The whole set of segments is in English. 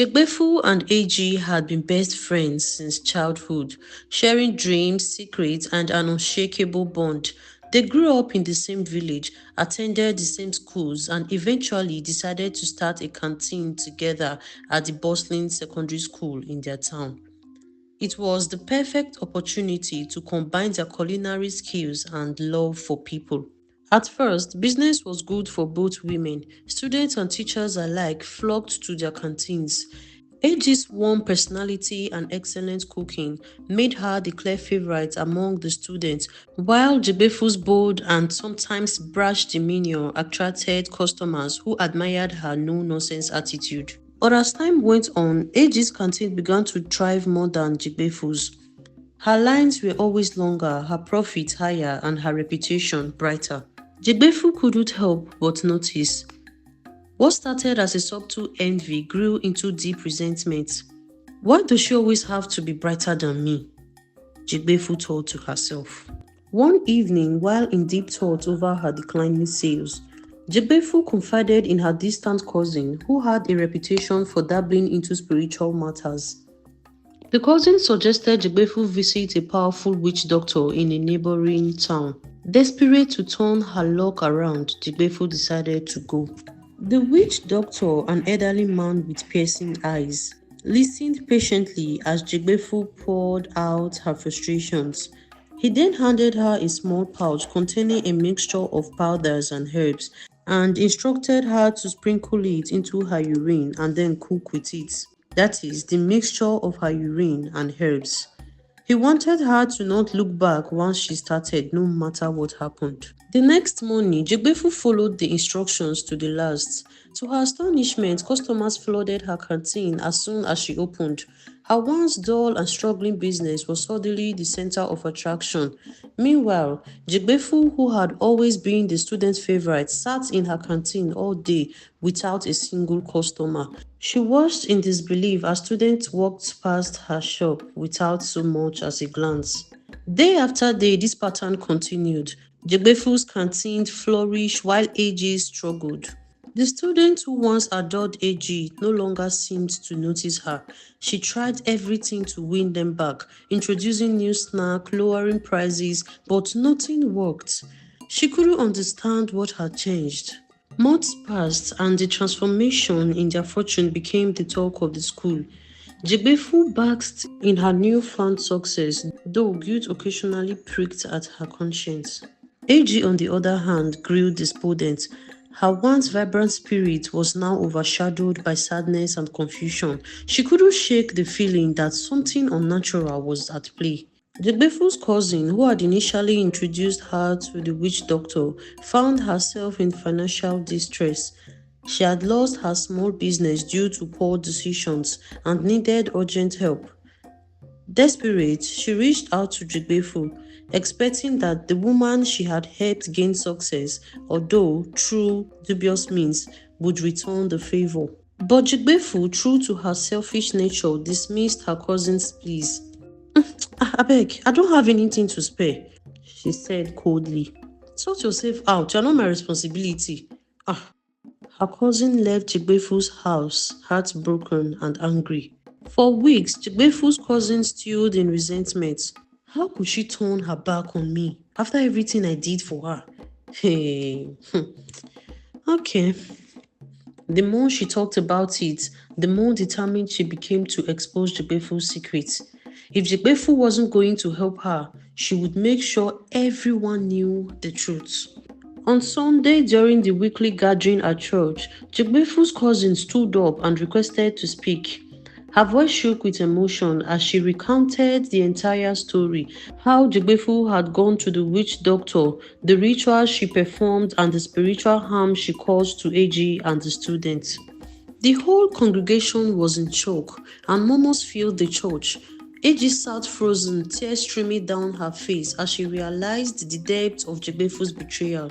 Jegbefu and Eji had been best friends since childhood, sharing dreams, secrets, and an unshakable bond. They grew up in the same village, attended the same schools, and eventually decided to start a canteen together at the bustling secondary school in their town. It was the perfect opportunity to combine their culinary skills and love for people. At first, business was good for both women. Students and teachers alike flocked to their canteens. Eji's warm personality and excellent cooking made her the clear favorite among the students, while Jegbefu's bold and sometimes brash demeanor attracted customers who admired her no-nonsense attitude. But as time went on, Eji's canteen began to thrive more than Jegbefu's. Her lines were always longer, her profits higher, and her reputation brighter. Jegbefu couldn't help but notice. What started as a subtle envy grew into deep resentment. Why does she always have to be brighter than me? Jegbefu told to herself. One evening, while in deep thought over her declining sales, Jegbefu confided in her distant cousin who had a reputation for dabbling into spiritual matters. The cousin suggested Jegbefu visit a powerful witch doctor in a neighboring town. Desperate to turn her luck around, Jegbefu decided to go. The witch doctor, an elderly man with piercing eyes, listened patiently as Jegbefu poured out her frustrations. He then handed her a small pouch containing a mixture of powders and herbs and instructed her to sprinkle it into her urine and then cook with it. That is, the mixture of her urine and herbs. He wanted her to not look back once she started, no matter what happened. The next morning, Jegbefu followed the instructions to the last. To her astonishment, customers flooded her canteen as soon as she opened. Her once dull and struggling business was suddenly the center of attraction. Meanwhile, Jegbefu, who had always been the student's favorite, sat in her canteen all day without a single customer. She watched in disbelief as students walked past her shop without so much as a glance. Day after day, this pattern continued. Jegbefu's canteen flourished while Eji struggled. The student who once adored Eji no longer seemed to notice her. She tried everything to win them back, introducing new snacks, lowering prices, but nothing worked. She couldn't understand what had changed. Months passed and the transformation in their fortune became the talk of the school. Jegbefu basked in her newfound success, though guilt occasionally pricked at her conscience. Eji, on the other hand, grew despondent. Her once vibrant spirit was now overshadowed by sadness and confusion. She couldn't shake the feeling that something unnatural was at play. Jegbefu's cousin, who had initially introduced her to the witch doctor, found herself in financial distress. She had lost her small business due to poor decisions and needed urgent help. Desperate, she reached out to Jegbefu, expecting that the woman she had helped gain success, although through dubious means, would return the favor. But Jegbefu, true to her selfish nature, dismissed her cousin's pleas. Abeg, I don't have anything to spare, she said coldly. Sort yourself out, you're not my responsibility. Her cousin left Jegbefu's house, heartbroken and angry. For weeks, Jegbefu's cousin stewed in resentment. How could she turn her back on me after everything I did for her? Hey, okay. The more she talked about it, the more determined she became to expose Jegbefu's secrets. If Jegbefu wasn't going to help her, she would make sure everyone knew the truth. On Sunday, during the weekly gathering at church, Jegbefu's cousin stood up and requested to speak. Her voice shook with emotion as she recounted the entire story, how Jegbefu had gone to the witch doctor, the rituals she performed, and the spiritual harm she caused to Eji and the students. The whole congregation was in shock, and murmurs filled the church. Eji sat frozen, tears streaming down her face as she realized the depth of Jegbefu's betrayal.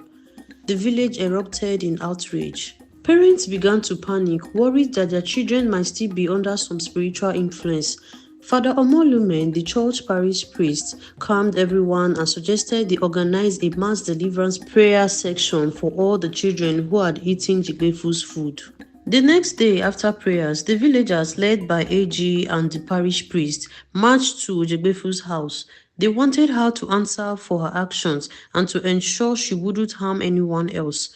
The village erupted in outrage. Parents began to panic, worried that their children might still be under some spiritual influence. Father Omolumen, the church parish priest, calmed everyone and suggested they organize a mass deliverance prayer section for all the children who had eaten Jegbefu's food. The next day after prayers, the villagers, led by Eji and the parish priest, marched to Jegbefu's house. They wanted her to answer for her actions and to ensure she wouldn't harm anyone else.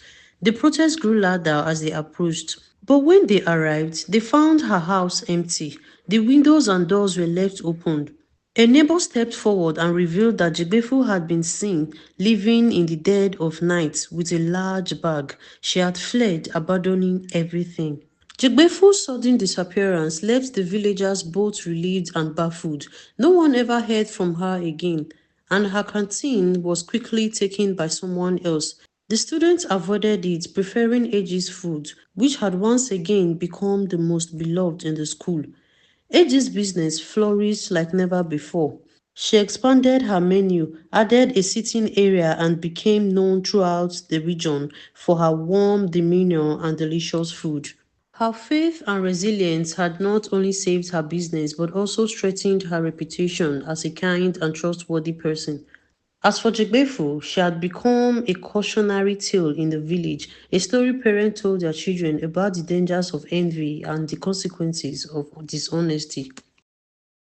The protest grew louder as they approached. But when they arrived, they found her house empty. The windows and doors were left open. A neighbor stepped forward and revealed that Jegbefu had been seen leaving in the dead of night with a large bag. She had fled, abandoning everything. Jegbefu's sudden disappearance left the villagers both relieved and baffled. No one ever heard from her again, and her canteen was quickly taken by someone else. The students avoided it, preferring Eji's food, which had once again become the most beloved in the school. Eji's business flourished like never before. She expanded her menu, added a seating area, and became known throughout the region for her warm demeanor and delicious food. Her faith and resilience had not only saved her business but also strengthened her reputation as a kind and trustworthy person. As for Jegbefu, she had become a cautionary tale in the village, a story parents told their children about the dangers of envy and the consequences of dishonesty.